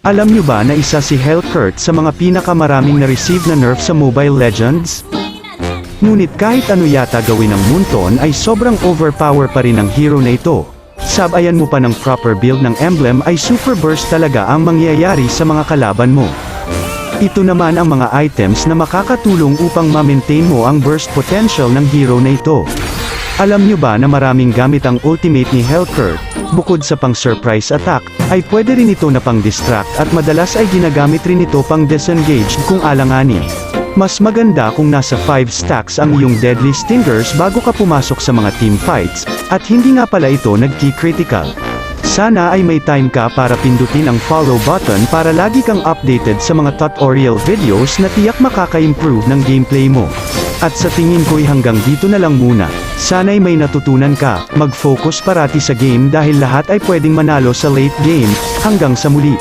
Alam nyo ba na isa si Hellcurt sa mga pinakamaraming na-receive na nerf sa Mobile Legends? Ngunit kahit ano yata gawin ng Moonton ay sobrang overpower pa rin ang hero na ito. Sabayan mo pa ng proper build ng emblem ay super burst talaga ang mangyayari sa mga kalaban mo. Ito naman ang mga items na makakatulong upang ma-maintain mo ang burst potential ng hero na ito. Alam nyo ba na maraming gamit ang ultimate ni Hellcurt, bukod sa pang-surprise attack, ay pwede rin ito na pang-distract at madalas ay ginagamit rin ito pang-disengage kung alanganin. Mas maganda kung nasa 5 stacks ang iyong deadly stingers bago ka pumasok sa mga team fights, at hindi nga pala ito nag-critical. Sana ay may time ka para pindutin ang follow button para lagi kang updated sa mga tutorial videos na tiyak makaka-improve ng gameplay mo. At sa tingin ko'y hanggang dito na lang muna. Sana'y may natutunan ka, mag-focus parati sa game dahil lahat ay pwedeng manalo sa late game. Hanggang sa muli.